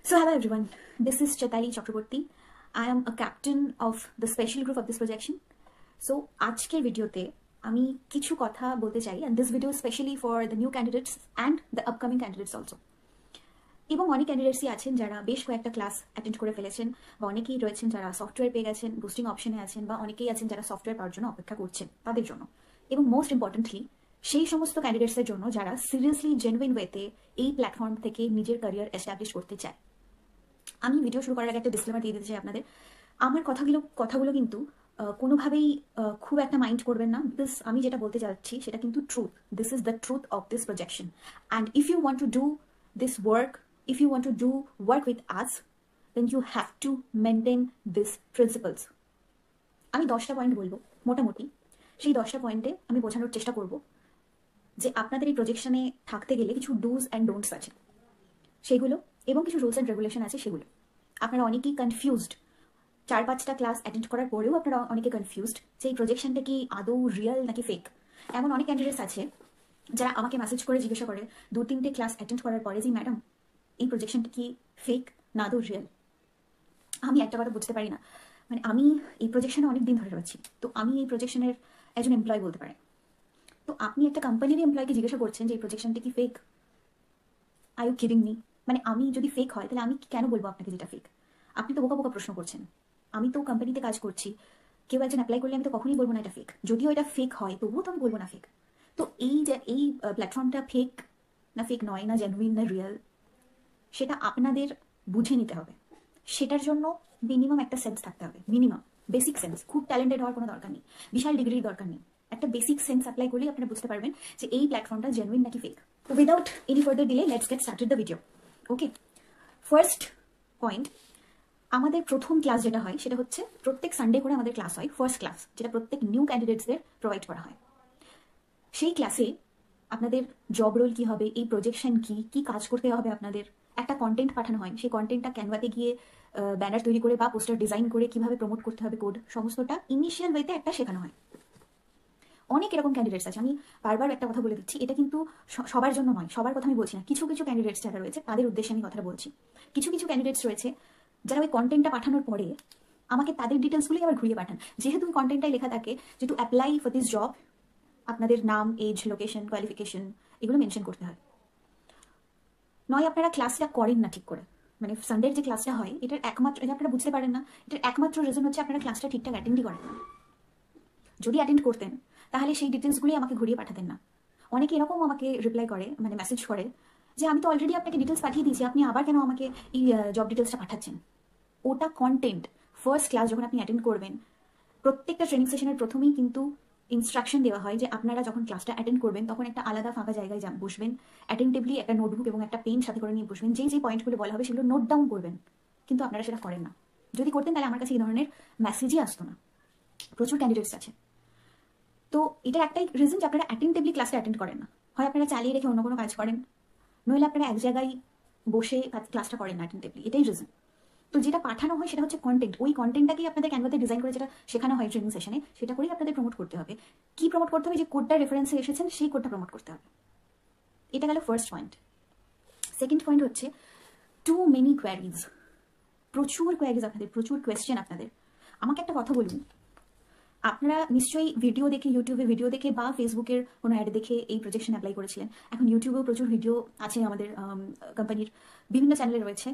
So hello everyone, this is Chaitali Chakraborty. I am a captain of the special group of this projection. So আজকের ভিডিওতে আমি কিছু কথা বলতে চাই, and this video is specially for the new candidates and the upcoming candidates also. এবং অনেক ক্যান্ডিডেটসই আছেন যারা বেশ কয়েকটা ক্লাস অ্যাটেন্ড করে ফেলেছেন, বা অনেকেই রয়েছেন যারা সফটওয়্যার পেয়ে গেছেন, বুস্টিং অপশনে আছেন, বা অনেকেই আছেন যারা সফটওয়্যার পাওয়ার জন্য অপেক্ষা করছেন তাদের জন্য। এবং মোস্ট ইম্পর্টেন্টলি সেই সমস্ত ক্যান্ডিডেটসের জন্য যারা সিরিয়াসলি জেনুইন ওয়েতে এই প্ল্যাটফর্ম থেকে নিজের ক্যারিয়ার এস্টাবলিশ করতে চায়। আমি ভিডিও শুরু করার আগে একটা ডিসক্লেমার দিয়ে দিতে চাই আপনাদের। আমার কথাগুলো কিন্তু কোনোভাবেই খুব একটা মাইন্ড করবেন না, বিকজ আমি যেটা বলতে চাচ্ছি সেটা কিন্তু truth. This is the truth of this projection, and if you want to do this work, if you want to do work with us, then you have to maintain these principles. আমি 10টা point বলবো মোটামুটি। সেই 10টা পয়েন্টে আমি বোঝানোর চেষ্টা করব যে আপনাদের এই প্রজেকশনে থাকতে গেলে কিছু ডুজ অ্যান্ড ডোন্টস আছে সেগুলো, এবং কিছু রুলস অ্যান্ড রেগুলেশন আছে সেগুলো। আপনারা অনেকেই কনফিউজড, 4-5টা ক্লাস অ্যাটেন্ড করার পরেও আপনারা অনেকে কনফিউজড যে এই প্রজেকশনটা কি আদৌ রিয়েল নাকি ফেক। এমন অনেক ক্যান্ডিডেটস আছে যারা আমাকে মেসেজ করে জিজ্ঞাসা করে 2-3টে ক্লাস অ্যাটেন্ড করার পরে যে ম্যাডাম এই প্রজেকশনটা কি ফেক না আদৌ রিয়েল। আমি একটা কথা বুঝতে পারি না, মানে আমি এই প্রজেকশনে অনেক দিন ধরে রয়েছি, তো আমি এই প্রজেকশনের একজন এমপ্লয় বলতে পারে। তো আপনি একটা কোম্পানির এমপ্লয়কে জিজ্ঞাসা করছেন যে এই প্রজেকশনটা কি fake, are you kidding me? মানে আমি যদি ফেক হয় তাহলে আমি কেন বলবো আপনাকে যেটা ফেক? আপনি তো বোকা বোকা প্রশ্ন করছেন। আমি তো কোম্পানিতে কাজ করছি, কেউ একজন অ্যাপ্লাই করলে আমি তো কখনোই বলবো না এটা ফেক। যদিও এটা ফেক হয় তবুও তো আমি বলবো না ফেক। তো এই যে এই প্ল্যাটফর্মটা ফেক না ফেক নয়, না জেনুইন না রিয়েল, সেটা আপনাদের বুঝে নিতে হবে। সেটার জন্য মিনিমাম একটা সেন্স থাকতে হবে, মিনিমাম বেসিক সেন্স। খুব ট্যালেন্টেড হওয়ার কোনো দরকার নেই, বিশাল ডিগ্রির দরকার নেই। একটা বেসিক সেন্স অ্যাপ্লাই করলেই আপনারা বুঝতে পারবেন যে এই প্ল্যাটফর্মটা জেনুইন নাকি ফেক। তো without any further delay let's get started the video. Okay, first point, আমাদের প্রথম ক্লাস যেটা হয় সেটা হচ্ছে প্রত্যেক সানডে করে আমাদের ক্লাস হয়, ফার্স্ট ক্লাস, যেটা প্রত্যেক নিউ ক্যান্ডিডেটসদের প্রোভাইড করা হয়। সেই ক্লাসে আপনাদের জব রোল কি হবে, এই প্রজেকশন কি কি কাজ করতে হবে, আপনাদের একটা কন্টেন্ট পাঠানো হয়। সেই কন্টেন্টটা ক্যানভাতে গিয়ে ব্যানার তৈরি করে বা পোস্টার ডিজাইন করে কিভাবে প্রমোট করতে হবে, কোড সমস্তটা ইনিশিয়াল ওয়েতে একটা শেখানো হয়। অনেক এরকম ক্যান্ডিডেটস আছে, আমি বারবার একটা কথা বলে দিচ্ছি, এটা কিন্তু সবার জন্য নয়, সবার কথা আমি বলছি না। কিছু কিছু ক্যান্ডিডেটস যারা রয়েছে তাদের উদ্দেশ্যে আমি কথাটা বলছি। কিছু কিছু ক্যান্ডিডেটস রয়েছে যারা ওই কন্টেন্টটা পাঠানোর পরে আমাকে তাদের ডিটেলসগুলোই আবার ঘুরিয়ে পাঠান। যেহেতু ওই কন্টেন্টটাই লেখা থাকে যে to apply for this job আপনাদের নাম, এজ, লোকেশন, কোয়ালিফিকেশন এগুলো মেনশন করতে হয়। নয় আপনারা ক্লাসটা করেন না ঠিক করে, মানে সানডের যে ক্লাসটা হয় এটার একমাত্র, এটা আপনারা বুঝতে পারেন না, এটার একমাত্র রিজন হচ্ছে আপনারা ক্লাসটা ঠিকঠাক অ্যাটেন্ডই করেন না। যদি অ্যাটেন্ড করতেন তাহলে সেই ডিটেলসগুলোই আমাকে ঘুরিয়ে পাঠাতেন না। অনেকে এরকম আমাকে রিপ্লাই করে, মানে মেসেজ করে যে আমি তো অলরেডি আপনাকে ডিটেলস পাঠিয়ে দিয়েছি, আপনি আবার কেন আমাকে এই জব ডিটেলসটা পাঠাচ্ছেন। ওটা কন্টেন্ট। ফার্স্ট ক্লাস যখন আপনি অ্যাটেন্ড করবেন, প্রত্যেকটা ট্রেনিং সেশনের প্রথমেই কিন্তু ইনস্ট্রাকশন দেওয়া হয় যে আপনারা যখন ক্লাসটা অ্যাটেন্ড করবেন তখন একটা আলাদা ফাঁকা জায়গায় বসবেন, অ্যাটেন্টিভলি একটা নোটবুক এবং একটা পেন সাথে করে নিয়ে বসবেন, যেই পয়েন্টগুলো বলা হবে সেগুলো নোট ডাউন করবেন। কিন্তু আপনারা সেটা করেন না। যদি করতেন তাহলে আমার কাছে এই ধরনের মেসেজই আসতো না। প্রচুর ক্যান্ডিডেটস আছে। তো এটা একটাই রিজন যে আপনারা অ্যাটেন্টিভলি ক্লাসটা অ্যাটেন্ড করেন না, হয় আপনারা চালিয়ে রেখে অন্য কোনো কাজ করেন, নইলে আপনারা এক জায়গায় বসে ক্লাসটা করেন না অ্যাটেন্টিভলি, এটাই রিজন। তো যেটা পাঠানো হয় সেটা হচ্ছে কন্টেন্ট। ওই কন্টেন্টটাকেই আপনাদের ক্যানভাতে ডিজাইন করে যেটা শেখানো হয় ট্রেনিং সেশনে, সেটা করেই আপনাদের প্রমোট করতে হবে। কি প্রমোট করতে হবে? যে কোডটা রেফারেন্সে এসেছেন সেই কোডটা প্রমোট করতে হবে। এটা গেল ফার্স্ট পয়েন্ট। সেকেন্ড পয়েন্ট হচ্ছে টু মেনি কোয়ারিজ। প্রচুর কোয়ারিজ আপনাদের, প্রচুর কোয়েশ্চেন আপনাদের। আমাকে একটা কথা বলুন, আপনারা নিশ্চয়ই ভিডিও দেখে, ইউটিউবে ভিডিও দেখে বা ফেসবুকের কোনো অ্যাড দেখে এই প্রজেকশন অ্যাপ্লাই করেছিলেন। এখন ইউটিউবেও প্রচুর ভিডিও আছে, আমাদের কোম্পানির বিভিন্ন চ্যানেলে রয়েছে।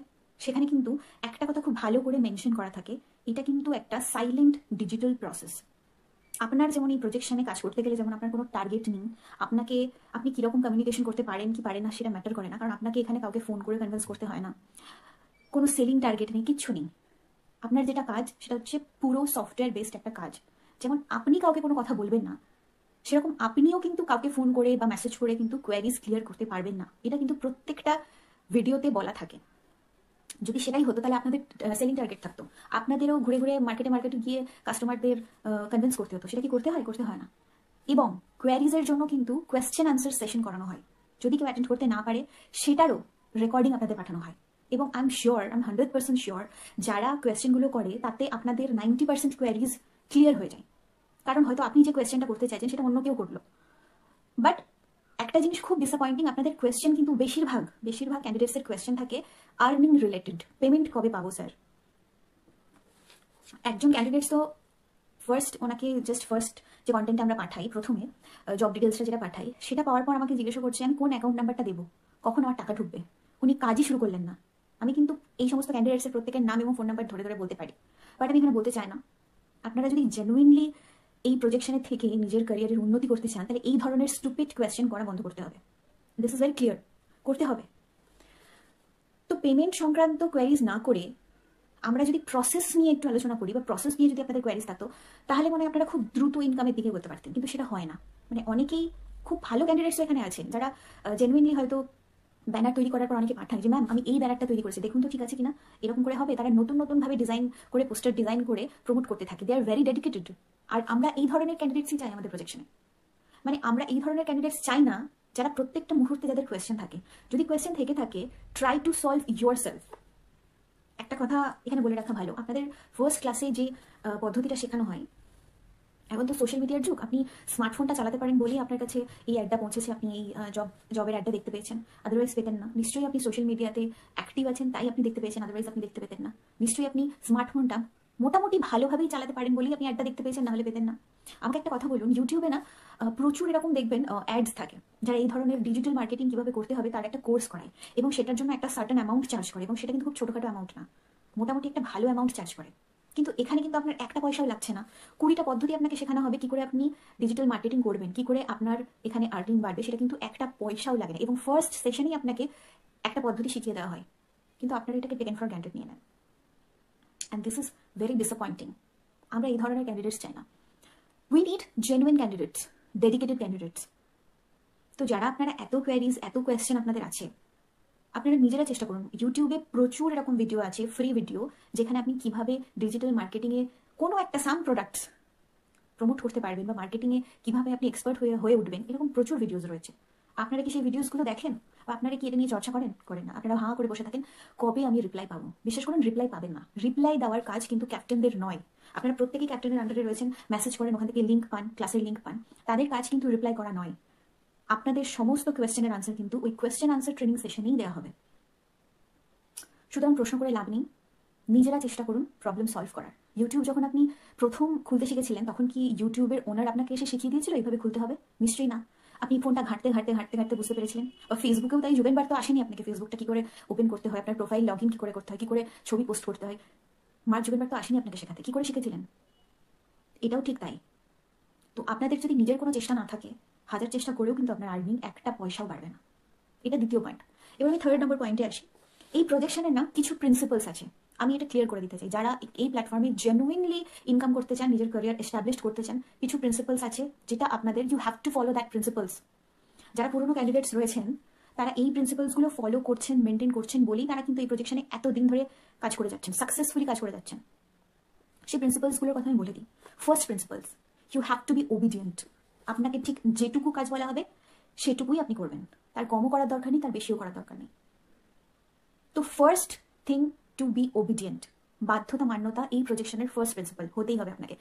সেখানে কিন্তু একটা কথা খুব ভালো করে মেনশন করা থাকে, এটা কিন্তু একটা সাইলেন্ট ডিজিটাল প্রসেস। আপনার যেমন এই প্রজেকশনে কাজ করতে গেলে যেমন আপনার কোনো টার্গেট নেই, আপনি কীরকম কমিউনিকেশন করতে পারেন কি পারেন না সেটা ম্যাটার করে না, কারণ আপনাকে এখানে কাউকে ফোন করে কনভিন্স করতে হয় না। কোনো সেলিং টার্গেট নেই, কিচ্ছু নেই। আপনার যেটা কাজ সেটা হচ্ছে পুরো সফটওয়্যার বেসড একটা কাজ। যেমন আপনি কাউকে কোনো কথা বলবেন না, সেরকম আপনিও কিন্তু কাউকে ফোন করে বা মেসেজ করে কিন্তু কোয়ারিজ ক্লিয়ার করতে পারবেন না। এটা কিন্তু প্রত্যেকটা ভিডিওতে বলা থাকে। যদি সেটাই হতো তাহলে আপনাদের সেলিং টার্গেট থাকতো, আপনাদেরও ঘুরে ঘুরে মার্কেটে গিয়ে কাস্টমারদের কনভিন্স করতে হতো। সেটা কি করতে হয়? করতে হয় না। এবং কোয়ারিজের জন্য কিন্তু কোয়েশ্চেন আনসার সেশন করানো হয়। যদি কেউ অ্যাটেন্ড করতে না পারে সেটারও রেকর্ডিং আপনাদের পাঠানো হয়। এবং আই এম 100% শিওর যারা কোয়েশ্চেনগুলো করে তাতে আপনাদের 90% কোয়ারিজ ক্লিয়ার হয়ে যায়। কারণ হয়তো আপনি যে কোয়েশ্চেনটা করতে চাইছেন সেটা অন্য কেউ করলো, বাট একটা জিনিস খুব ডিসঅ্যাপয়েন্টিং, আপনাদের কোয়েশ্চেন কিন্তু বেশিরভাগ ক্যান্ডিডেটসের কোয়েশ্চেন থাকে আর্নিং রিলেটেড পেমেন্ট কবে পাবো স্যার? একজন ক্যান্ডিডেটস তো ওনাকে ফার্স্ট যে কন্টেন্ট আমরা পাঠাই, প্রথমে জব ডিটেলসটা যেটা পাঠাই, সেটা পাওয়ার পর আমাকে জিজ্ঞাসা করছে আমি কোন অ্যাকাউন্ট নাম্বারটা দেবো, কখন আমার টাকা ঢুকবে। উনি কাজই শুরু করলেন না। আমি কিন্তু এই সমস্ত ক্যান্ডিডেটসের প্রত্যেকের নাম এবং ফোন নাম্বার ধরে ধরে বলতে পারি, বাট আমি এখানে বলতে চাই না। আপনারা যদি জেনুইনলি এই প্রজেকশনের থেকে নিজের ক্যারিয়ারের উন্নতি করতে চান, তাহলে এই ধরনের স্টুপিড কোয়েশ্চেন করা বন্ধ করতে হবে। দিস ইজ ভেরি ক্লিয়ার, করতে হবে। তো পেমেন্ট সংক্রান্ত কোয়ারিজ না করে আমরা যদি প্রসেস নিয়ে একটু আলোচনা করি, বা প্রসেস নিয়ে যদি আপনাদের কোয়ারিজ থাকতো, তাহলে মনে হয় আপনারা খুব দ্রুত ইনকামের দিকে করতে পারতেন, কিন্তু সেটা হয় না। মানে অনেকেই খুব ভালো ক্যান্ডিডেটস এখানে আছেন যারা জেনুইনলি হয়তো ব্যানার তৈরি করার পর অনেকে পাঠায় যে ম্যাম আমি এই ব্যানারটা তৈরি করেছি, দেখুন তো ঠিক আছে কিনা, এরকম করে হবে। তারা নতুন নতুন ভাবে ডিজাইন করে, পোস্টার ডিজাইন করে প্রমোট করতে থাকে। দে আর ভেরি ডেডিকেটেড। আর আমরা এই ধরনের ক্যান্ডিডেটসই চাই আমাদের প্রজেকশনে। মানে আমরা এই ধরনের ক্যান্ডিডেটস চাই না যারা প্রত্যেকটা মুহূর্তে যাদের কোয়েশ্চেন থাকে। যদি কোয়েশ্চেন থেকে থাকে, try to solve your self. একটা কথা এখানে বলে রাখা ভালো, আপনাদের ফার্স্ট ক্লাসে যে পদ্ধতিটা শেখানো হয়, এখন তো সোশ্যাল মিডিয়ার যুগ, আপনি স্মার্টফোনটা চালাতে পারেন বলেই আপনার কাছে এই অ্যাডটা পৌঁছেছে, আপনি এই জবের অ্যাডটা দেখতে পেয়েছেন, আদারওয়াইজ পেতেন না। নিশ্চয়ই আপনি সোশ্যাল মিডিয়াতে অ্যাক্টিভ আছেন, তাই আপনি দেখতে পেয়েছেন, আদারওয়াইজ আপনি দেখতে পেতেন না। নিশ্চয়ই আপনি স্মার্টফোনটা মোটামুটি ভালোভাবেই চালাতে পারেন বলেই আপনি অ্যাডটা দেখতে পেয়েছেন, নাহলে পেতেন না। আমাকে একটা কথা বলুন, ইউটিউবে না প্রচুর এরকম দেখবেন অ্যাডস থাকে, যারা এই ধরনের ডিজিটাল মার্কেটিং কিভাবে করতে হবে তার একটা কোর্স করায়, এবং সেটার জন্য একটা সার্টেন অ্যামাউন্ট চার্জ করে, এবং সেটা কিন্তু খুব ছোটোখাটো অ্যামাউন্ট না, মোটামুটি একটা ভালো অ্যামাউন্ট চার্জ করে। কিন্তু এখানে কিন্তু আপনার একটা পয়সাও লাগছে না, 20টা পদ্ধতি আপনাকে শেখানো হবে কি করে আপনি ডিজিটাল মার্কেটিং করবেন, কি করে আপনার এখানে আর্নিং বাড়বে, সেটা কিন্তু একটা পয়সাও লাগে না। এবং ফার্স্ট সেশনেই আপনাকে একটা পদ্ধতি শিখিয়ে দেওয়া হয়, কিন্তু আপনারা এটাকে টেকেন ফর গ্রান্টেড নিয়ে নেন। And this is very disappointing. আমরা এই ধরনের ক্যান্ডিডেটস চাই না। We need genuine candidates, dedicated candidates. তো যারা আপনারা এত কোয়ারিজ, এত কোয়েশ্চেন আপনাদের আছে, আপনারা নিজেরা চেষ্টা করুন। ইউটিউবে প্রচুর এরকম ভিডিও আছে, ফ্রি ভিডিও, যেখানে আপনি কিভাবে ডিজিটাল মার্কেটিংয়ে কোনো একটা সাম প্রোডাক্টস প্রমোট করতে পারবেন, বা মার্কেটিংয়ে কিভাবে আপনি এক্সপার্ট হয়ে উঠবেন, এরকম প্রচুর ভিডিওস রয়েছে। আপনারা কি সেই ভিডিওসগুলো দেখেন, বা আপনারা কি এটা নিয়ে চর্চা করেন না? আপনারা হাঁ করে বসে থাকেন কবে আমি রিপ্লাই পাবো। বিশেষ করে রিপ্লাই পাবেন না। রিপ্লাই দেওয়ার কাজ কিন্তু ক্যাপ্টেনদের নয়। আপনারা প্রত্যেকেই ক্যাপ্টেনের আন্ডারে রয়েছেন, মেসেজ করেন, ওখান থেকে লিঙ্ক পান, ক্লাসের লিঙ্ক পান। তাদের কাজ কিন্তু রিপ্লাই করা নয়। আপনাদের সমস্ত কোয়েশ্চেনের আনসার কিন্তু ওই কোয়েশ্চেন আনসার ট্রেনিং সেশনেই দেওয়া হবে। সুতরাং প্রশ্ন করে লাভ নেই, নিজেরা চেষ্টা করুন প্রবলেম সলভ করার। ইউটিউব যখন আপনি প্রথম খুলতে শিখেছিলেন, তখন কি ইউটিউবের ওনার আপনাকে এসে শিখিয়ে দিয়েছিল এইভাবে খুলতে হবে? নিশ্চয়ই না। আপনি ফোনটা ঘাঁটতে ঘাঁটতে ঘাঁটতে ঘাঁটতে বুঝতে পেরেছিলেন। বা ফেসবুকেও তাই যুগেনবার তো আসেনি আপনাকে ফেসবুকটা কি করে ওপেন করতে হয়, আপনার প্রোফাইল লগ ইন কি করে করতে হয়, কি করে ছবি পোস্ট করতে হয়, মার্ক যুগেনবার তো আসেনি আপনাকে শেখাতে। কি করে শিখেছিলেন? এটাও ঠিক তাই। তো আপনাদের যদি নিজের কোনো চেষ্টা না থাকে, হাজার চেষ্টা করেও কিন্তু আপনার আর্নিং একটা পয়সাও বাড়বে না। এটা দ্বিতীয় পয়েন্ট। এবার আমি থার্ড নম্বর পয়েন্টে আসি। এই প্রজেকশনের না কিছু প্রিন্সিপালস আছে, আমি এটা ক্লিয়ার করে দিতে চাই। যারা এই প্ল্যাটফর্মে জেনুইনলি ইনকাম করতে চান, নিজের ক্যারিয়ার এস্টাবলিশ করতে চান, কিছু প্রিন্সিপালস আছে যেটা আপনাদের you have to follow that principles. যারা পুরোনো ক্যান্ডিডেটস রয়েছেন, তারা এই প্রিন্সিপালসগুলো ফলো করছেন, মেনটেন করছেন বলেই তারা কিন্তু এই প্রজেকশনে এতদিন ধরে কাজ করে যাচ্ছেন, সাকসেসফুলি কাজ করে যাচ্ছেন। সেই প্রিন্সিপালসগুলোর কথা আমি বলে দিই। First principles, you have to be obedient. আপনাকে ঠিক যেটুকু কাজ বলা হবে সেটুকুই আপনি করবেন, তার কমও করার দরকার নেই, তার বেশিও করার দরকার নেই। তো first thing, to be obedient, বাধ্যতা মান্যতা এই প্রজেকশনের ফার্স্ট প্রিন্সিপাল হতেই হবে আপনাকে।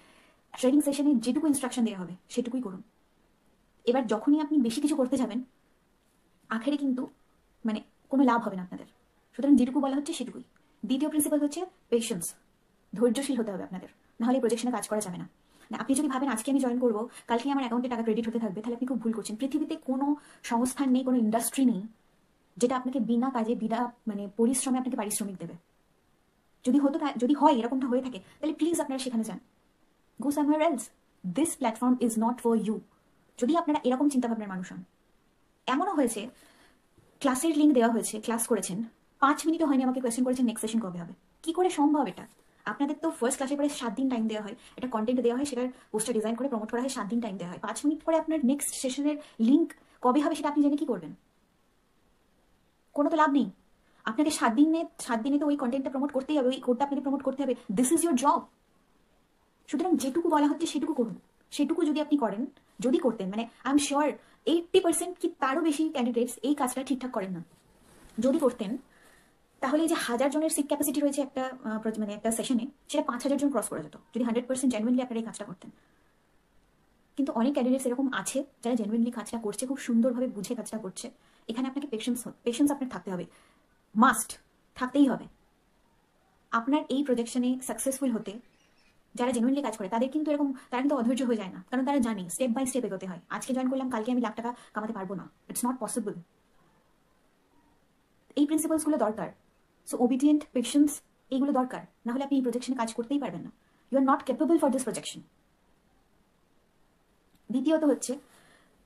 ট্রেনিং সেশনে যেটুকু ইনস্ট্রাকশন দেওয়া হবে সেটুকুই করুন। এবার যখনই আপনি বেশি কিছু করতে যাবেন, আখেরে কিন্তু মানে কোনো লাভ হবে না আপনাদের। সুতরাং যেটুকু বলা হচ্ছে সেটুকুই। দ্বিতীয় প্রিন্সিপাল হচ্ছে পেশেন্স, ধৈর্যশীল হতে হবে আপনাদের, নাহলে প্রজেকশনে কাজ করা যাবে না। আপনি যদি ভাবেন আজকে আমি জয়েন করবো, কালকে আমার অ্যাকাউন্টে টাকা ক্রেডিট হতে থাকবে, তাহলে আপনি খুব ভুল করছেন। পৃথিবীতে কোনো সংস্থান নেই, কোনো ইন্ডাস্ট্রি নেই যেটা আপনাকে বিনা কাজে, বিনা পরিশ্রমে আপনাকে পারিশ্রমিক দেবে। যদি হয় এরকমটা হয়ে থাকে, তাহলে প্লিজ আপনারা সেখানে যান। Go somewhere else. This platform is not for you. যদি আপনারা এরকম চিন্তাভাবনার মানুষ হন। এমনও হয়েছে ক্লাসের লিঙ্ক দেওয়া হয়েছে, ক্লাস করেছেন, 5 মিনিটও হয়নি, আমাকে কোয়েশ্চেন করেছেন নেক্সট সেশন কবে হবে। কি করে সম্ভব এটা? আপনাদের তো ফার্স্ট ক্লাসের পরে 7 দিন টাইম দেওয়া হয়, এটা কন্টেন্ট দেওয়া হয়, সেটার পোস্টার ডিজাইন করে প্রমোট করা হয়, 7 দিন টাইম দেওয়া হয়। 5 মিনিট পরে আপনার নেক্সট সেশনের লিঙ্ক কবে হবে সেটা আপনি জেনে কি করবেন? কোনো তো লাভ নেই। আপনাকে 7 দিনে তো ওই কন্টেন্টটা প্রমোট করতেই হবে, ওই কোডটা আপনাকে প্রমোট করতে হবে। This is your job. সুতরাং যেটুকু বলা হচ্ছে সেটুকু করুন। সেটুকু যদি আপনি করেন, যদি করতেন, মানে আই এম শিওর 80% কি তারও বেশি ক্যান্ডিডেটস এই কাজটা ঠিকঠাক করেন না। যদি করতেন, তাহলে এই যে 1000 জনের সিট ক্যাপাসিটি রয়েছে একটা একটা সেশনে, সেটা 5000 জন ক্রস করে যেত যদি 100% জেনুইনলি আপনারা এই কাজটা করতেন। কিন্তু অনেক ক্যান্ডিডেটস এরকম আছে যারা জেনুইনলি কাজটা করছে, খুব সুন্দরভাবে বুঝে কাজটা করছে। এখানে আপনাকে পেশেন্স আপনার থাকতে হবে, মাস্ট। থাকতেই হবে। আপনার এই প্রজেকশনে সাকসেসফুল হতে যারা জেনুইনলি কাজ করে তারা কিন্তু অধৈর্য হয়ে যায় না, কারণ তারা জানে স্টেপ বাই স্টেপ এগোতে হয়। আজকে জয়েন করলাম, কালকে আমি লাখ টাকা কামাতে পারবো না, ইটস নট পসিবল। এই প্রিন্সিপালসগুলো দরকার। সো ওবিডিয়েন্ট, পেশেন্স, এইগুলো দরকার, না হলে আপনি এই প্রজেকশনে কাজ করতেই পারবেন না। You are not capable for this projection. দ্বিতীয়ত হচ্ছে,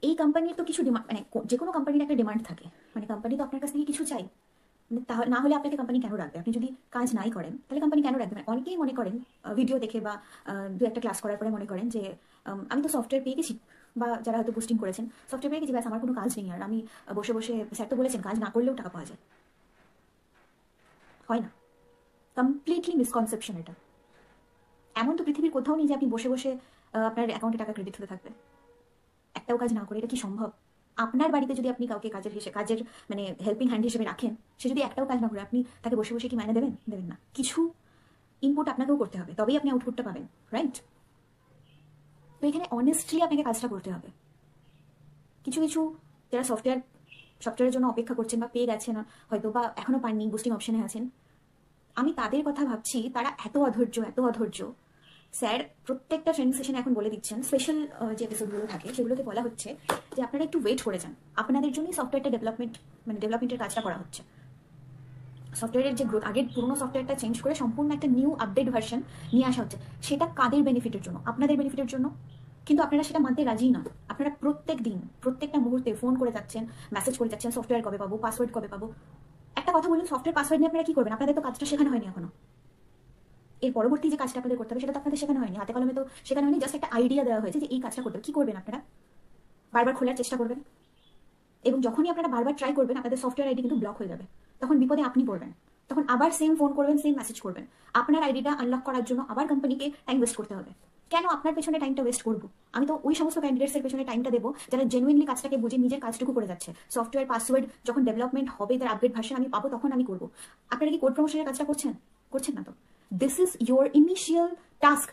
এই কোম্পানির তো কিছু ডিমান্ড, মানে যে কোনো কোম্পানির একটা ডিমান্ড থাকে, মানে কোম্পানি তো আপনার কাছ থেকে কিছু চাই, তাহলে না হলে আপনাকে কোম্পানি কেন রাখবে? আপনি যদি কাজ নাই করেন তাহলে কোম্পানি কেন রাখবে? অনেকেই মনে করেন ভিডিও দেখে বা দু একটা ক্লাস করার পরে মনে করেন যে আমি তো সফটওয়্যার পেয়ে গেছি, বা যারা হয়তো পোস্টিং করেছেন সফটওয়্যার পেয়ে গেছি, ব্যাস আমার কোনো কাজ নেই, আর আমি বসে বসে, স্যার তো বলেছেন কাজ না করলেও টাকা পাওয়া যায়। হয় না, কমপ্লিটলি মিসকনসেপশন এটা। এমন তো পৃথিবীর কোথাও নেই যে আপনি বসে বসে আপনার অ্যাকাউন্টে টাকা ক্রেডিট হতে থাকবে একটাও কাজ না করে। এটা কি সম্ভব? আপনার বাড়িতে যদি আপনি কাউকে কাজের মানে হেল্পিং হ্যান্ড হিসেবে রাখেন, সে যদি একটাও কাজ না করে, আপনি তাকে বসে বসে কি মাইনে দেবেন? দেবেন না। কিছু ইনপুট আপনাকেও করতে হবে, তবেই আপনি আউটপুটটা পাবেন, রাইট? তো এখানে অনেস্টলি আপনাকে কাজটা করতে হবে। কিছু কিছু যারা সফটওয়্যারের জন্য অপেক্ষা করছেন বা পেয়ে গেছেন হয়তো, বা এখনো পাননি, বুস্টিং অপশনে আছেন, আমি তাদের কথা ভাবছি। তারা এত অধৈর্য। স্যার প্রত্যেকটা ট্রেনিং সেশনে এখন বলে দিচ্ছেন, স্পেশাল যে এপিসোডগুলো থাকে সেগুলোতে বলা হচ্ছে যে আপনারা একটু ওয়েট করে যান, আপনাদের জন্যই সফটওয়্যারটা ডেভেলপমেন্টের কাজটা করা হচ্ছে। সফটওয়্যারের যে গ্রোথ, আগের পুরোনো সফটওয়্যারটা চেঞ্জ করে সম্পূর্ণ একটা নিউ আপডেট ভার্সন নিয়ে আসা হচ্ছে। সেটা কাদের বেনিফিটের জন্য? আপনাদের বেনিফিটের জন্য। কিন্তু আপনারা সেটা মানতে রাজি না। আপনারা প্রত্যেক দিন, প্রত্যেকটা মুহূর্তে ফোন করে যাচ্ছেন, মেসেজ করে যাচ্ছেন, সফটওয়্যার কবে পাবো, পাসওয়ার্ড কবে পাবো। একটা কথা বলুন, সফটওয়্যার পাসওয়ার্ড নিয়ে আপনারা কি করবেন? আপনাদের তো কাজটা শেখানো হয়নি এখনো। এর পরবর্তী যে কাজটা আপনাদের করতে হবে সেটা তো আপনাদের শেখানো হয়নি, হাতে কলমে তো শেখানো হয়নি। জাস্ট একটা আইডিয়া দেওয়া হয়েছে যে এই কাজটা করতে হবে। কি করবেন আপনারা? বারবার খোলার চেষ্টা করবেন, এবং যখনই আপনারা বারবার ট্রাই করবেন আপনাদের সফটওয়্যার আইডি কিন্তু ব্লক হয়ে যাবে। তখন বিপদে আপনি পড়বেন, তখন আবার সেম ফোন করবেন, সেম মেসেজ করবেন। আপনার আইডিটা আনলক করার জন্য আবার কোম্পানিকে টাইম ওয়েস্ট করতে হবে। কেন আপনার পেছনে টাইমটা ওয়েস্ট করবো? আমি তো ওই সমস্ত ক্যান্ডিডেটসের পেছনে টাইমটা দেবো যারা জেনুইনলি কাজটাকে বুঝে নিজের কাজটুকু করে যাচ্ছে। সফটওয়্যার পাসওয়ার্ড যখন ডেভেলপমেন্ট হবে, তার আপডেট ভার্সন আমি পাবো, তখন আমি করবো। আপনারা কি কোড প্রমোশনের কাজটা করছেন না তো? This is your initial task.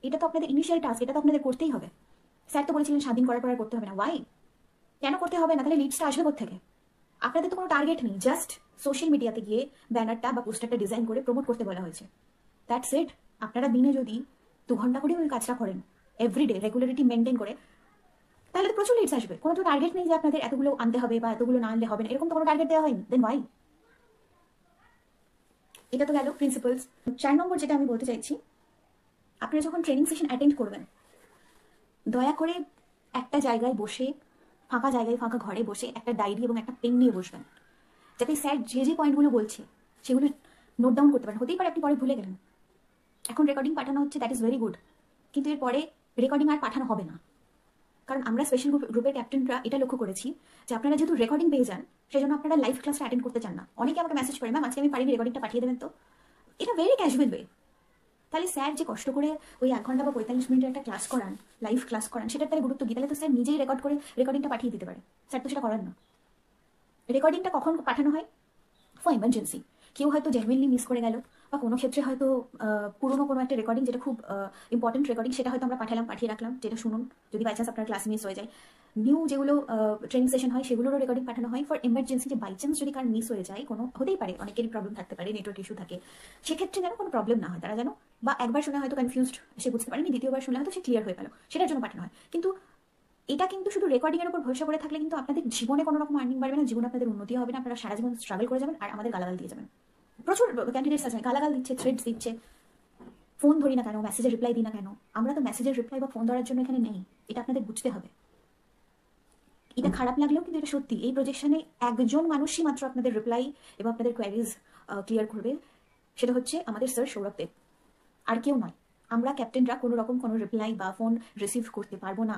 এটা তো আপনাদের ইনিশিয়াল টাস্ক, এটা তো আপনাদের করতেই হবে। স্যার তো বলেছিলেন 7 দিন করার পর আর করতে হবে না। ওয়াই? কেন করতে হবে না? তাহলে লিডসটা আসবে কোত্থেকে? আপনাদের তো কোনো টার্গেট নেই, জাস্ট সোশ্যাল মিডিয়াতে গিয়ে ব্যানারটা বা পোস্টারটা ডিজাইন করে প্রমোট করতে বলা হয়েছে, দ্যাটস ইট। আপনারা দিনে যদি 2 ঘন্টা করে ওই কাজটা করেন, এভরিডে রেগুলারিটি মেনটেন করে, তাহলে তো প্রচুর লিডস আসবে। কোনো তো টার্গেট নেই যে আপনাদের এতগুলো আনতে হবে বা এতগুলো না আনলে হবে না, এরকম তো কোনো টার্গেট দেওয়া হয়নি। দেন ওয়াই? এটা তো গেল প্রিন্সিপালস। 4 নম্বর যেটা আমি বলতে চাইছি, আপনারা যখন ট্রেনিং সেশন অ্যাটেন্ড করবেন, দয়া করে একটা জায়গায় বসে, ফাঁকা ঘরে বসে একটা ডায়েরি এবং একটা পেন নিয়ে বসবেন, যাতে স্যার যে পয়েন্টগুলো বলছে সেগুলো নোট ডাউন করতে পারেন। হতেই পারে আপনি পরে ভুলে গেলেন। এখন রেকর্ডিং পাঠানো হচ্ছে, দ্যাট ইজ ভেরি গুড, কিন্তু এরপরে রেকর্ডিং আর পাঠানো হবে না। কারণ আমরা স্পেশাল গ্রুপের ক্যাপ্টেনরা এটা লক্ষ্য করেছি যে আপনারা যেহেতু রেকর্ডিং পেয়ে যান, সেজন্য আপনারা লাইভ ক্লাসটা অ্যাটেন্ড করতে চান না। অনেকে আমাকে মেসেজ করে, ম্যাম আজকে আমি পারিনি, রেকর্ডিংটা পাঠিয়ে দেবেন তো। এটা ভেরি ক্যাজুয়াল ওয়ে। তাহলে স্যার যে কষ্ট করে ওই 1 ঘন্টা বা 45 মিনিটের একটা ক্লাস করান, লাইভ ক্লাস করান, সেটার তাহলে গুরুত্ব কি? তাহলে তো স্যার নিজেই রেকর্ড করে রেকর্ডিংটা পাঠিয়ে দিতে পারে। স্যার তো সেটা করেন না। রেকর্ডিংটা কখন পাঠানো হয়? For emergency. কেউ হয়তো জেনুইনলি মিস করে গেল, বা কোনো ক্ষেত্রে হয়তো পুরোনো কোনো একটা রেকর্ডিং যেটা খুব ইম্পর্টেন্ট রেকর্ডিং, সেটা হয়তো আমরা পাঠিয়ে রাখলাম, যেটা শুনুন, যদি বাই চান্স আপনার ক্লাস মিস হয়ে যায়। নিউ যেগুলো ট্রেনিং সেশন হয় সেগুলোরও রেকর্ডিং পাঠানো হয় ফর ইমার্জেন্সি, যে বাই চান্স যদি কার মিস হয়ে যায়, কোনো হতেই পারে, অনেকেরই প্রবলেম থাকতে পারে, নেটওয়ার্ক ইস্যু থাকে, সেক্ষেত্রে যেন কোনো প্রবলেম না হয়, তারা যেন, বা একবার শুনে হয়তো কনফিউজড, সে বুঝতে পারেনি, দ্বিতীয়বার শুনে হয়তো সে ক্লিয়ার হয়ে গেল, সেটার জন্য পাঠানো হয়। কিন্তু এটা কিন্তু শুধু রেকর্ডিং এর উপর ভরসা করে থাকলে কিন্তু আপনাদের জীবনে কোনো রকম আর্নিং বাড়বে না, জীবনে আপনাদের উন্নতি হবে না, আপনারা সারা জীবন স্ট্রাগল করে যাবেন আর আমাদের গালাগাল দিয়ে যাবেন। প্রচুর ক্যান্ডিডেটস আছে গালাগাল দিচ্ছে, থ্রেডস দিচ্ছে, ফোন ধরি না কেন, মেসেজের রিপ্লাই দিই না কেন। আমরা তো মেসেজের রিপ্লাই বা ফোন ধরার জন্য এখানে নেই, এটা আপনাদের বুঝতে হবে। এটা খারাপ লাগলেও কিন্তু এটা সত্যি। এই প্রজেকশনে একজন মানুষই মাত্র আপনাদের রিপ্লাই এবং আপনাদের কোয়ারিজ ক্লিয়ার করবে, সেটা হচ্ছে আমাদের স্যার সৌরভ দেব, আর কেউ নয়। আমরা ক্যাপ্টেনরা কোনো রকম কোনো রিপ্লাই বা ফোন রিসিভ করতে পারবো না।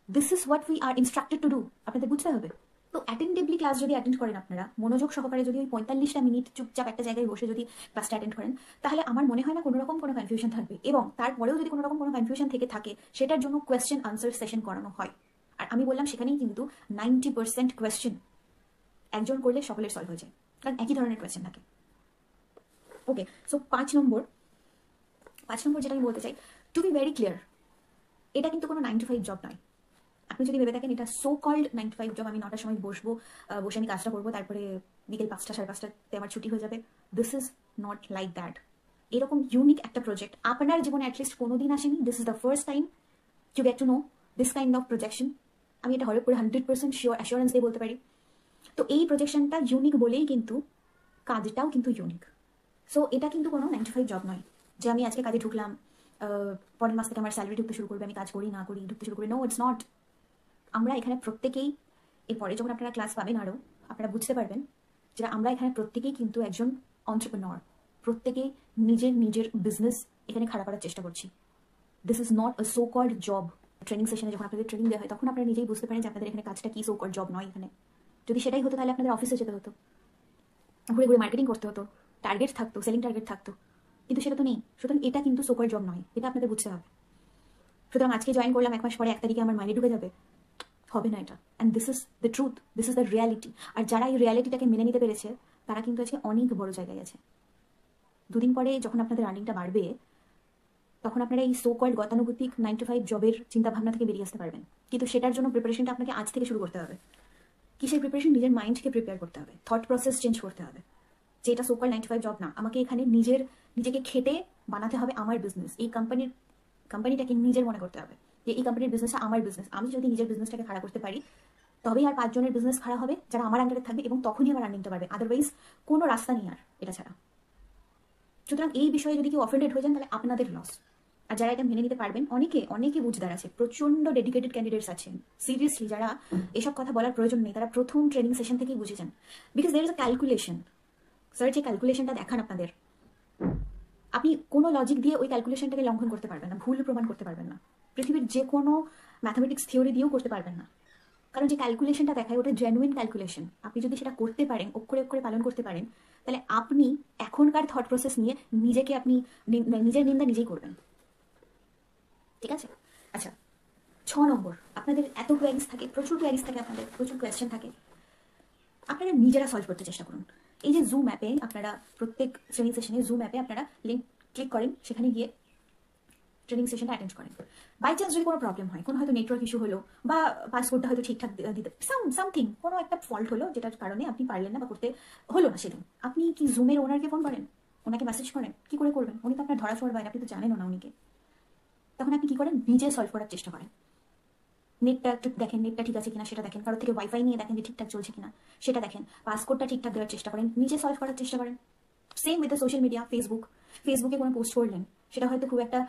This is what we are instructed to do. আপনাদের বুঝতে হবে। তো অ্যাটেন্টিভলি ক্লাস যদি অ্যাটেন্ড করেন, আপনারা মনোযোগ সহকারে যদি ওই 45টা মিনিট চুপচাপ একটা জায়গায় বসে যদি ক্লাসটা অ্যাটেন্ড করেন, তাহলে আমার মনে হয় না কোনো রকম কোনো কনফিউশন থাকবে। এবং তারপরেও যদি কোনো রকম কোনো কনফিউশন থেকে থাকে, সেটার জন্য কোয়েশ্চেন আনসার সেশন করানো হয়। আর আমি বললাম সেখানেই কিন্তু 90% কোয়েশ্চেন একজন করলে সকলের সলভ হয়ে যায়, কারণ একই ধরনের কোয়েশ্চেন থাকে। ওকে, সো 5 নম্বর যেটা আমি বলতে চাই, টু বি ভেরি ক্লিয়ার, এটা কিন্তু কোনো 9 to 5 জব নয়। আপনি যদি ভেবে থাকেন এটা সো কল্ড 9 to 5 জব, আমি 9টার সময় বসবো, বসে আমি কাজটা করবো, তারপরে বিকেল 5টা 5:30তে আমার ছুটি হয়ে যাবে, this is not like that. এরকম ইউনিক একটা প্রজেক্ট আপনার জীবনে অ্যাটলিস্ট কোনোদিন আসেনি। This is the first time you get to know this kind of projection. আমি এটা হরে করে 100% শিওর অ্যাসিওরেন্স দিয়ে বলতে পারি। তো এই প্রজেকশনটা ইউনিক বলেই কিন্তু কাজটাও কিন্তু ইউনিক। সো এটা কিন্তু কোনো 9 to 5 জব নয় যে আমি আজকে কাজে ঢুকলাম, পরের মাস থেকে আমার স্যালারি ঢুকতে শুরু করবে, আমি কাজ করি না করি ঢুকতে শুরু করি। No, it's not. আমরা এখানে প্রত্যেকেই, এরপরে যখন আপনারা ক্লাস পাবেন আরও আপনারা বুঝতে পারবেন যে আমরা এখানে প্রত্যেকেই কিন্তু একজন অন্টারপ্রেনার, প্রত্যেকেই নিজের নিজের বিজনেস এখানে খাড়া করার চেষ্টা করছি। This is not a so called job. Training সেশনে যখন আপনাদের ট্রেনিং দেওয়া হয় তখন আপনারা নিজেই বুঝতে পারেন যে আপনাদের এখানে কাজটা কি সো কল্ড জব নয়। এখানে যদি সেটাই হতো তাহলে আপনাদের অফিসে যেতে হতো, ঘুরে ঘুরে মার্কেটিং করতে হতো, টার্গেট থাকতো, সেলিং টার্গেট থাকতো, কিন্তু সেটা তো নেই। সুতরাং এটা কিন্তু সো কল্ড জব নয়, এটা আপনাদের বুঝতে হবে। সুতরাং আজকে জয়েন করলাম, 1 মাস পরে 1 তারিখে আমার মাইনে ঢুকে যাবে, হবে না এটা। And this is the truth, this is the reality. আর যারা এই রিয়ালিটিটাকে মেনে নিতে পেরেছে তারা কিন্তু আজকে অনেক বড় জায়গায় আছে। দুদিন পরে যখন আপনাদের আর্নিংটা বাড়বে তখন আপনারা এই সো কল্ড গতানুগতিক 9 to 5 জবের চিন্তাভাবনা থেকে বেরিয়ে আসতে পারবেন। কিন্তু সেটার জন্য প্রিপারেশনটা আপনাকে আজ থেকে শুরু করতে হবে। কিসের প্রিপারেশন? নিজের মাইন্ডকে প্রিপেয়ার করতে হবে, থট প্রসেস চেঞ্জ করতে হবে, যে এটা সো কল্ড 9 to 5 জব না, আমাকে এখানে নিজেকে খেটে বানাতে হবে আমার বিজনেস। এই কোম্পানিটাকে নিজের মনে করতে হবে যে এই কোম্পানির বিজনেসটা আমার বিজনেস। আমি যদি নিজের বিজনেসটাকে খাড়া করতে পারি তবেই আর 5 জনের বিজনেস খাড়া হবে যারা আমার আন্ডারে থাকবে, এবং তখনই আমার আর্নিংটা বাড়বে। আদারওয়াইজ কোনো রাস্তা নেই আর এটা ছাড়া। সুতরাং এই বিষয়ে যদি কেউ অফেন্ডেড হয়ে যান তাহলে আপনাদের লস। আর যারা এটা মেনে নিতে পারবেন, অনেকে বুঝদার আছে, প্রচন্ড ডেডিকেটেড ক্যান্ডিডেটস আছেন সিরিয়াসলি, যারা এসব কথা বলার প্রয়োজন নেই, তারা প্রথম ট্রেনিং সেশন থেকেই বুঝেছেন। Because there is a calculation. Sir যে ক্যালকুলেশনটা দেখান আপনাদের, আপনি কোনো লজিক দিয়ে ওই ক্যালকুলেশনটাকে লঙ্ঘন করতে পারবেন না, ভুল প্রমাণ করতে পারবেন না, পৃথিবীর যে কোনো ম্যাথামেটিক্স থিওরি দিয়েও করতে পারবেন না। কারণ যে ক্যালকুলেশনটা দেখায় ওটা জেনুইন ক্যালকুলেশন। আপনি যদি সেটা করতে পারেন, অক্ষরে অক্ষরে পালন করতে পারেন, তাহলে আপনি এখনকার থট প্রসেস নিয়ে নিজেকে আপনি নিজের নিন্দা নিজেই করবেন। ঠিক আছে? আচ্ছা, 6 নম্বর, আপনাদের এত কোয়ারিজ থাকে, প্রচুর কোয়ারিজ থাকে, আপনাদের প্রচুর কোয়েশ্চেন থাকে, আপনারা নিজেরা সলভ করতে চেষ্টা করুন। এই যে জুম অ্যাপে আপনারা প্রত্যেক ট্রেনিং সেশনে জুম অ্যাপে আপনারা লিঙ্ক ক্লিক করেন, সেখানে গিয়ে ট্রেনিং সেশনটা অ্যাটেন্ড করেন। বাই চান্স যদি কোনো প্রবলেম হয়, কোনো হয়তো নেটওয়ার্ক ইস্যু হলো, বা পাসওয়ার্ডটা হয়তো ঠিকঠাক দিতে সামথিং, কোনো একটা ফল্ট হলো যেটার কারণে আপনি পারলেন না বা করতে হলো না সেদিন, আপনি কি জুমের ওনারকে ফোন করেন, ওনাকে মেসেজ করেন? কি করে করবেন? উনি তো আপনার ধরা ছোঁয়ার বাইরে, আপনি তো জানেনও না উনিকে। তখন আপনি কি করেন? নিজে সলভ করার চেষ্টা করেন। নেটটা একটু দেখেন, নেটটা ঠিক আছে কিনা সেটা দেখেন, কারোর থেকে ওয়াইফাই নিয়ে দেখেন যে ঠিকঠাক চলছে কিনা সেটা দেখেন, পাসকোডটা ঠিকঠাক দেওয়ার চেষ্টা করেন, নিজে সলভ করার চেষ্টা করেন। Same with the social media, ফেসবুকে কোনো পোস্ট করলেন, সেটা হয়তো খুব একটা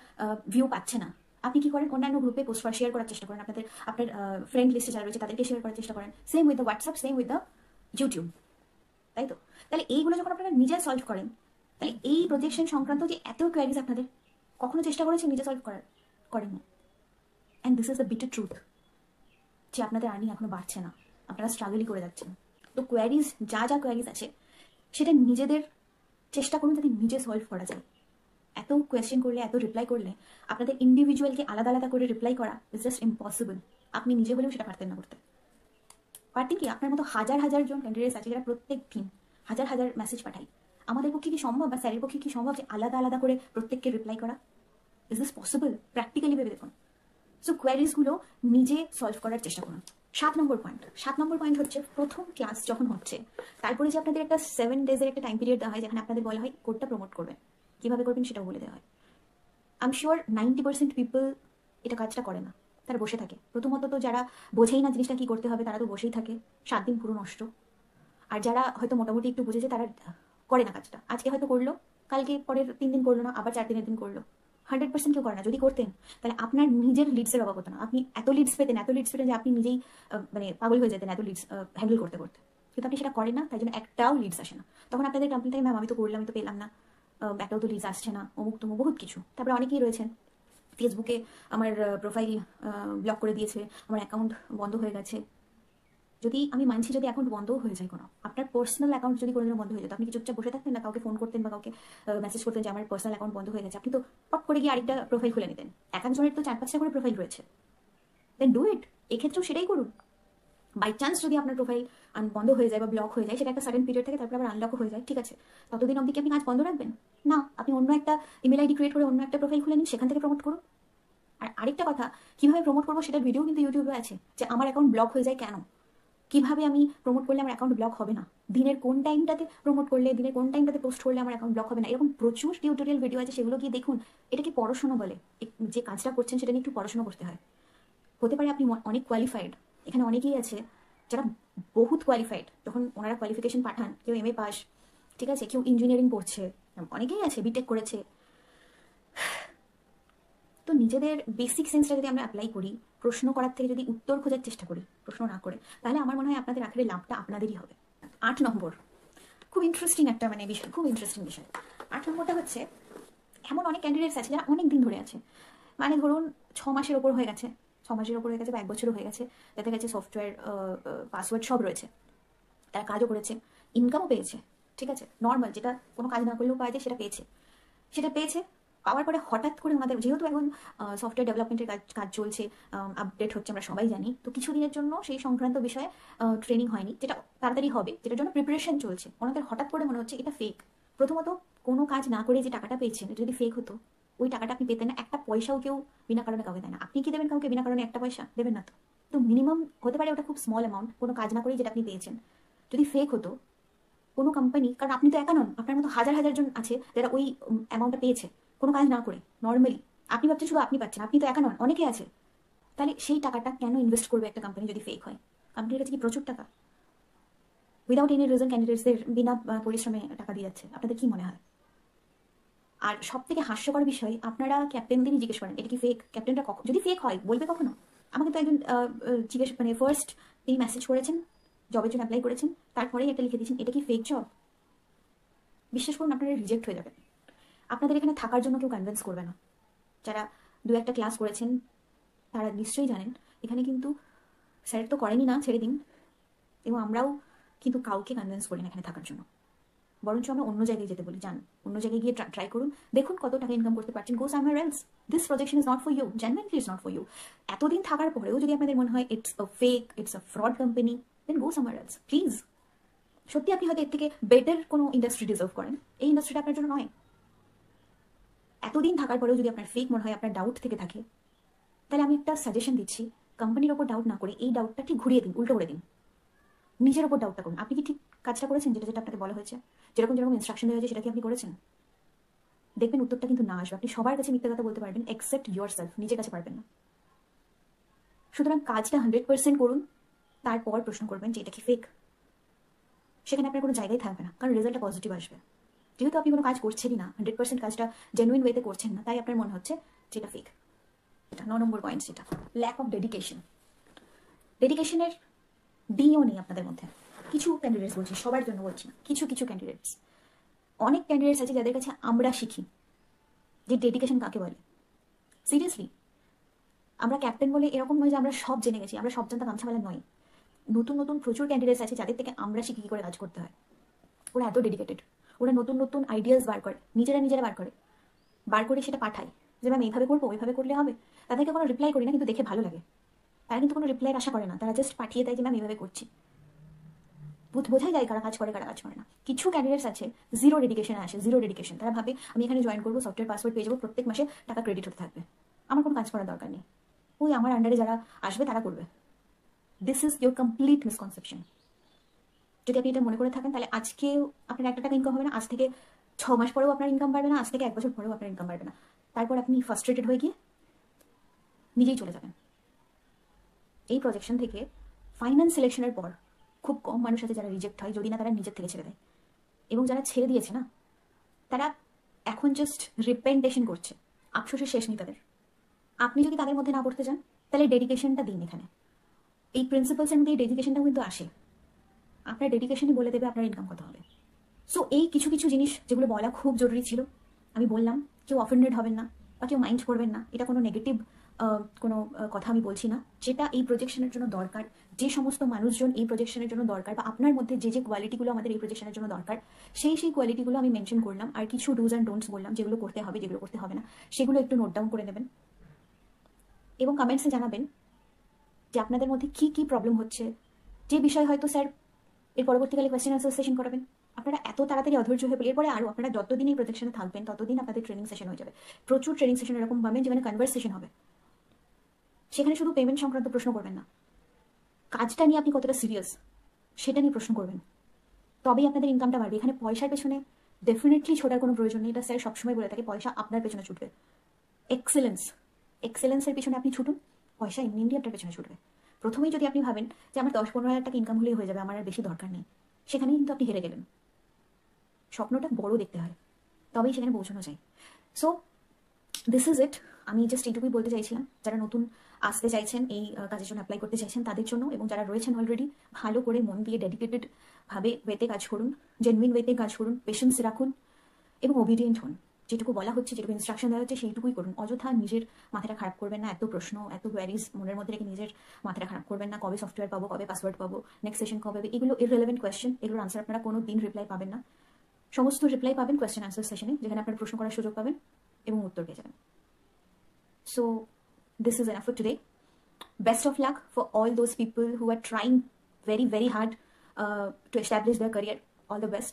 ভিউ পাচ্ছে না, আপনি কি করেন? অন্যান্য গ্রুপে পোস্ট শেয়ার করার চেষ্টা করেন, আপনার ফ্রেন্ড লিস্টে যারা রয়েছে তাদেরকে শেয়ার করার চেষ্টা করেন। Same with the WhatsApp, same with the YouTube, তাই তো? তাহলে এইগুলো যখন আপনারা নিজে সলভ করেন, তাহলে এই প্রজেকশন সংক্রান্ত যে এত কোয়ারিজ আপনাদের, কখনো চেষ্টা করেছেন নিজে সলভ করেন না। And this is the bitter truth, যে আপনাদের আর্নিং এখনো বাড়ছে না, আপনারা স্ট্রাগলই করে যাচ্ছেন। তো কোয়ারিজ, যা কোয়ারিজ আছে সেটা নিজেদের চেষ্টা করুন যাতে নিজে সলভ করা যায়। এত কোয়েশ্চেন করলে, এত রিপ্লাই করলে আপনাদের ইন্ডিভিজুয়ালকে আলাদা আলাদা করে রিপ্লাই করা ইজ জাস্ট ইম্পসিবল। আপনি নিজে হলেও সেটা পারতেন না করতে। পারতেন কি? আপনার মতো হাজার হাজার জন ক্যান্ডিডেটস আছে যারা প্রত্যেক দিন হাজার হাজার মেসেজ পাঠায়। আমাদের পক্ষে কি সম্ভব, বা স্যারের পক্ষে কি সম্ভব যে আলাদা আলাদা করে প্রত্যেককে রিপ্লাই করা? Is this possible? প্র্যাকটিক্যালি ভেবে দেখুন। সো কোয়ারিজগুলো নিজে সলভ করার চেষ্টা করুন। 7 নম্বর পয়েন্ট হচ্ছে, প্রথম ক্লাস যখন হচ্ছে তারপরে যে আপনাদের একটা 7 ডেজের একটা টাইম পিরিয়ড দেওয়া হয়, যেখানে আপনাদের বলা হয় কোডটা প্রমোট করবেন, কীভাবে করবেন সেটাও বলে দেওয়া হয়। আই এম শিওর 90% পিপল এটা কাজটা করে না, তারা বসে থাকে। প্রথমত তো যারা বোঝেই না জিনিসটা কী করতে হবে তারা তো বসেই থাকে, 7 দিন পুরো নষ্ট। আর যারা হয়তো মোটামুটি একটু বুঝেছে তারা করে না কাজটা, আজকে হয়তো করলো, কালকে পরের 3 দিন করলো না, আবার 4 দিনের দিন করলো। 100% কেউ করে না। যদি করতেন তাহলে আপনার নিজের লিডসের অভাব হতো না, আপনি এত লিডস পেতেন যে আপনি নিজেই মানে পাগল হয়ে যেতেন এত লিডস হ্যান্ডেল করতে। কিন্তু আপনি সেটা করেন না, তাই জন্য একটাও লিডস আসে না। তখন আপনাদের কোম্পানি থেকে, ম্যাম আমি তো করলাম, আমি তো পেলাম না, একটাও তো লিডস আসছে না, অমুক তমুক বহুত কিছু। তারপরে অনেকেই রয়েছেন ফেসবুকে আমার প্রোফাইল ব্লক করে দিয়েছে, আমার অ্যাকাউন্ট বন্ধ হয়ে গেছে। যদি আমি মানছি যদি অ্যাকাউন্ট বন্ধও হয়ে যায়, কোনো আপনার পার্সোনাল অ্যাকাউন্ট যদি কোনোদিনও বন্ধ হয়ে যেত, আপনি কি চুপচাপ বসে থাকতেন না? কাউকে ফোন করতেন বা কাউকে মেসেজ করতেন যে আমার পার্সোনাল অ্যাকাউন্ট বন্ধ হয়ে গেছে? আপনি তো পট করে গিয়ে আরেকটা প্রোফাইল খুলে নিতেন। এক একজনের তো 4-5টা করে প্রোফাইল রয়েছে, দেন ডু ইট। এক্ষেত্রেও সেটাই করুন। বাই চান্স যদি আপনার প্রোফাইল বন্ধ হয়ে যায় বা ব্লক হয়ে যায়, সেটা একটা সাডেন পিরিয়ড থেকে তারপর আবার আনলকও হয়ে যায়, ঠিক আছে, ততদিন অবধি কি আপনি কাজ বন্ধ রাখবেন? না, আপনি অন্য একটা ইমেল আইডি ক্রিয়েট করে অন্য একটা প্রোফাইল খুলে নিন, সেখান থেকে প্রমোট করুন। আর আরেকটা কথা, কিভাবে প্রমোট করবো সেটার ভিডিও কিন্তু ইউটিউবে আছে, যে আমার অ্যাকাউন্ট ব্লক হয়ে যায় কেন, কিভাবে আমি প্রমোট করলে আমার অ্যাকাউন্ট ব্লক হবে না, দিনের কোন টাইমটাতে প্রমোট করলে, দিনের কোন টাইমটাতে পোস্ট করলে আমার অ্যাকাউন্ট ব্লক হবে না, এরকম প্রচুর টিউটোরিয়াল ভিডিও আছে, সেগুলো গিয়ে দেখুন। এটা কি পড়াশোনা বলে? যে কাজটা করছেন সেটা নিয়ে একটু পড়াশোনা করতে হয়। হতে পারে আপনি অনেক কোয়ালিফাইড, এখানে অনেকেই আছে যারা বহুত কোয়ালিফাইড, যখন ওনারা কোয়ালিফিকেশন পাঠান, কেউ এমএ পাস, ঠিক আছে, কেউ ইঞ্জিনিয়ারিং পড়ছে, অনেকেই আছে বিটেক করেছে। তো নিজেদের বেসিক সেন্সটা যদি আমরা অ্যাপ্লাই করি, প্রশ্ন করার থেকে যদি উত্তর খোঁজার চেষ্টা করি প্রশ্ন না করে, তাহলে আমার মনে হয় আপনাদের আখেরে লাভটা আপনাদেরই হবে। 8 নম্বর, খুব ইন্টারেস্টিং একটা বিষয়, খুব ইন্টারেস্টিং বিষয়। 8 নম্বরটা হচ্ছে, এমন অনেক ক্যান্ডিডেটস আছে যারা অনেক দিন ধরে আছে, ধরুন 6 মাসের ওপর হয়ে গেছে, 6 মাসের ওপর হয়ে গেছে বা 1 বছরও হয়ে গেছে, যাদের কাছে সফটওয়্যার পাসওয়ার্ড সব রয়েছে, তারা কাজও করেছে, ইনকামও পেয়েছে, ঠিক আছে, নর্মাল যেটা কোনো কাজ না করলেও পাওয়া যায় সেটা পেয়েছে। পাওয়ার পরে হঠাৎ করে আমাদের, যেহেতু এখন সফটওয়্যার ডেভেলপমেন্টের কাজ চলছে, আপডেট হচ্ছে, আমরা সবাই জানি, তো কিছুদিনের জন্য সেই সংক্রান্ত বিষয়ে ট্রেনিং হয়নি, যেটা তাড়াতাড়ি হবে, যেটার জন্য প্রিপারেশন চলছে। ওনাদের হঠাৎ করে মনে হচ্ছে এটা ফেক। প্রথমত, কোনো কাজ না করে যে টাকাটা পেয়েছেন, এটা যদি ফেক হতো, ওই টাকাটা আপনি পেতেন না, একটা পয়সাও কেউ বিনা কারণে কাউকে দেয় না। আপনি কি দেবেন কাউকে বিনা কারণে একটা পয়সা? দেবেন না তো। তো মিনিমাম হতে পারে ওটা খুব স্মল অ্যামাউন্ট, কোনো কাজ না করেই যেটা আপনি পেয়েছেন। যদি ফেক হতো, কোনো কোম্পানি, কারণ আপনি তো একা নন, আপনার মতো হাজার হাজার জন আছে যারা ওই অ্যামাউন্টটা পেয়েছে কোনো কাজ না করে নর্মালি। আপনি ভাবছেন শুধু আপনি পাচ্ছেন, আপনি তো একা নন, অনেকে আছে। তাহলে সেই টাকাটা কেন ইনভেস্ট করবে একটা কোম্পানি যদি ফেক হয়? কোম্পানির কাছে কি প্রচুর টাকা উইদাউট এনি রিজন ক্যান্ডিডেটসদের বিনা পরিশ্রমে টাকা দিয়ে যাচ্ছে? আপনাদের কি মনে হয়? আর সব থেকে হাস্যকর বিষয়, আপনারা ক্যাপ্টেনদেরই জিজ্ঞেস করেন এটা কি ফেক। ক্যাপ্টেনরা কখন, যদি ফেক হয় বলবে কখনো? আমাকে তো একজন জিজ্ঞেস, ফার্স্ট তিনি মেসেজ করেছেন, জবের জন্য অ্যাপ্লাই করেছেন, তারপরেই একটা লিখে দিয়েছেন এটা কি ফেক জব। বিশ্বাস করুন, আপনারা রিজেক্ট হয়ে যাবেন। আপনাদের এখানে থাকার জন্য কেউ কনভিন্স করবে না। যারা 2-1টা ক্লাস করেছেন তারা নিশ্চয়ই জানেন, এখানে কিন্তু স্যার তো করেনি না, ছেড়ে দিন, এবং আমরাও কিন্তু কাউকে কনভিন্স করি না এখানে থাকার জন্য। বরঞ্চ আমরা অন্য জায়গায় যেতে বলি, যান অন্য জায়গায় গিয়ে ট্রাই করুন, দেখুন কত টাকা ইনকাম করতে পারছেন, go somewhere else. This projection is not for you, genuinely is not for you. এতদিন থাকার পরেও যদি আপনাদের মনে হয় it's a fake, it's a fraud company, then go somewhere else please. সত্যি আপনি হয়তো এর থেকে বেটার কোনো ইন্ডাস্ট্রি ডিজার্ভ করেন, এই ইন্ডাস্ট্রিটা আপনার জন্য নয়। এতদিন থাকার পরেও যদি আপনার ফেক মনে হয়, আপনার ডাউট থেকে থাকে, তাহলে আমি একটা সাজেশন দিচ্ছি, কোম্পানির ওপর ডাউট না করে এই ডাউটটা ঠিক ঘুরিয়ে দিন, উল্টো করে দিন, নিজের ওপর ডাউটটা করুন। আপনি কি ঠিক কাজটা করেছেন, যেটা যেটা আপনাকে বলা হয়েছে, যেরকম যেরকম ইনস্ট্রাকশন দেওয়া হয়েছে, সেটা কি আপনি করেছেন? দেখবেন উত্তরটা কিন্তু না আসবে। আপনি সবার কাছে মিথ্যা কথা বলতে পারবেন এক্সেপ্ট ইয়োর সেলফ, নিজের কাছে পারবেন না। সুতরাং কাজটা 100% করুন, তারপর প্রশ্ন করবেন যে এটা কি ফেক। সেখানে আপনার কোনো জায়গায় থাকবে না, কারণ রেজাল্টটা পজিটিভ আসবে। যেহেতু আপনি কোনো কাজ করছেনই না, 100% কাজটা জেনুইন ওয়েতে করছেন না, তাই আপনার মনে হচ্ছে যেটা ফেক। এটা 9 নম্বর পয়েন্ট, সেটা ল্যাক অফ ডেডিকেশন। ডেডিকেশনের ডিও নেই আপনাদের মধ্যে। কিছু ক্যান্ডিডেটস, বলছি সবার জন্য বলছি না, কিছু কিছু ক্যান্ডিডেটস, অনেক ক্যান্ডিডেটস আছে যাদের কাছে আমরা শিখি যে ডেডিকেশন কাকে বলে। সিরিয়াসলি, আমরা ক্যাপ্টেন বলে এরকম নয় যে আমরা সব জেনে গেছি, আমরা সব জানতা গামছাওয়ালা নয়। নতুন নতুন প্রচুর ক্যান্ডিডেটস আছে যাদের থেকে আমরা শিখি কী করে কাজ করতে হয়। ওরা এত ডেডিকেটেড, ওরা নতুন নতুন আইডিয়াস বার করে, নিজেরা বার করে সেটা পাঠায় যে ম্যাম এইভাবে করবো, ওইভাবে করলে হবে। তাদেরকে কোনো রিপ্লাই করি না, কিন্তু দেখে ভালো লাগে। তারা কিন্তু কোনো রিপ্লাইয়ের আশা করে না, তারা জাস্ট পাঠিয়ে দেয় যে ম্যাম এইভাবে করছি। বোঝাই যায় কারা কাজ করে কারা কাজ করে না। কিছু ক্যান্ডিডেটস আছে জিরো ডেডিকেশনে আসে, জিরো ডেডিকেশন। তারা ভাবে আমি এখানে জয়েন করবো, সফটওয়্যার পাসওয়ার্ড পেয়ে যাবো, প্রত্যেক মাসে টাকা ক্রেডিট হতে থাকবে, আমার কোনো কাজ করার দরকার নেই, ওই আমার আন্ডারে যারা আসবে তারা করবে। This is your complete misconception. যদি আপনি এটা মনে করে থাকেন, তাহলে আজকে আপনার 1 টাকা ইনকাম হবে না, আজ থেকে 6 মাস পরেও আপনার ইনকাম বাড়বে না, আজ থেকে 1 বছর পরেও আপনার ইনকাম বাড়বে না। তারপর আপনি ফ্রাস্ট্রেটেড হয়ে গিয়ে নিজেই চলে যাবেন। এই প্রজেকশন থেকে ফাইনাল সিলেকশনের পর খুব কম মানুষ আছে যারা রিজেক্ট হয়, যদি না তারা নিজের থেকে ছেড়ে দেয়। এবং যারা ছেড়ে দিয়েছে না, তারা এখন জাস্ট রিপেন্টেশন করছে, আফসোসের শেষ নেই তাদের। আপনি যদি তাদের মধ্যে না পড়তে চান, তাহলে ডেডিকেশনটা দিন। এখানে এই প্রিন্সিপালসের মধ্যে এই ডেডিকেশনটাও কিন্তু আসে। আপনার ডেডিকেশনই বলে দেবে আপনার ইনকাম কত হবে। সো এই কিছু কিছু জিনিস যেগুলো বলা খুব জরুরি ছিল, আমি বললাম। কেউ অফেন্ডেড হবেন না বা কেউ মাইন্ড করবেন না, এটা কোনো নেগেটিভ কোনো কথা আমি বলছি না। যেটা এই প্রজেকশনের জন্য দরকার, যে সমস্ত মানুষজন এই প্রজেকশনের জন্য দরকার, বা আপনার মধ্যে যে যে কোয়ালিটিগুলো আমাদের এই প্রজেকশনের জন্য দরকার, সেই কোয়ালিটিগুলো আমি মেনশন করলাম। আর কিছু ডুজ অ্যান্ড ডোন্টস বললাম, যেগুলো করতে হবে যেগুলো করতে হবে না, সেগুলো একটু নোট ডাউন করে নেবেন এবং কমেন্টসে জানাবেন যে আপনাদের মধ্যে কী কী প্রবলেম হচ্ছে, যে বিষয় হয়তো স্যার এর পরবর্তীকালে কোয়েশ্চেন আনসার সেশন করাবেন। আপনারা এত তাড়াতাড়ি অধৈর্য হয়ে পড়ে, এরপরে আরও আপনারা যতদিন এই প্রজেকশনে থাকবেন ততদিন আপনাদের ট্রেনিং সেশন হয়ে যাবে। প্রচুর ট্রেনিং সেশন এরকম পাবেন যেখানে কনভারসেশন হবে, সেখানে শুধু পেমেন্ট সংক্রান্ত প্রশ্ন করবেন না, কাজটা নিয়ে আপনি কতটা সিরিয়াস সেটা নিয়ে প্রশ্ন করবেন, তবেই আপনাদের ইনকামটা বাড়বে। এখানে পয়সার পেছনে ডেফিনেটলি ছোটার কোনো প্রয়োজন নেই, এটা স্যার সবসময় বলে থাকে, পয়সা আপনার পেছনে ছুটবে। এক্সেলেন্সের পিছনে আপনি ছুটুন, পয়সা এমনি এমনি আপনার পেছনে ছুটবে। প্রথমেই যদি আপনি ভাবেন যে আমার 10-15 হাজার টাকা ইনকাম হলেই হয়ে যাবে, আমার আর বেশি দরকার নেই, সেখানেই কিন্তু আপনি হেরে গেলেন। স্বপ্নটা বড় দেখতে হয়, তবেই সেখানে পৌঁছানো যায়। So this is it. আমি জাস্ট এইটুকুই বলতে চাইছিলাম, যারা নতুন আসতে চাইছেন, এই কাজের জন্য অ্যাপ্লাই করতে চাইছেন তাদের জন্য, এবং যারা রয়েছেন অলরেডি, ভালো করে মন দিয়ে ডেডিকেটেড ভাবে ওয়েতে কাজ করুন, জেনুইন ওয়েতে কাজ করুন, পেশেন্স রাখুন এবং ওবিডিয়েন্ট হন। যেটুকু বলা হচ্ছে, যেটুকু ইনস্ট্রাকশন দেওয়া হচ্ছে সেইটুকুই করুন। অযথা নিজের মাথাটা খারাপ করবেন না, এত প্রশ্ন, এত কোয়ারিজ মনের মধ্যে রেখে নিজের মাথাটা খারাপ করবেন না। কবে সফটওয়্যার পাবো, কবে পাসওয়ার্ড পাবো, নেক্সট সেশন কবে হবে, এগুলো ইররেলেভেন্ট কোয়েশ্চেন। এগুলোর আনসার আপনারা কোনো দিন রিপ্লাই পাবেন না। সমস্ত রিপ্লাই পাবেন কোয়েশ্চেন আনসার সেশনে, যেখানে আপনারা প্রশ্ন করার সুযোগ পাবেন এবং উত্তর পেয়ে যাবেন। So, this is enough for today. Best of luck for all those people who are trying very, very hard to establish their career. All the best.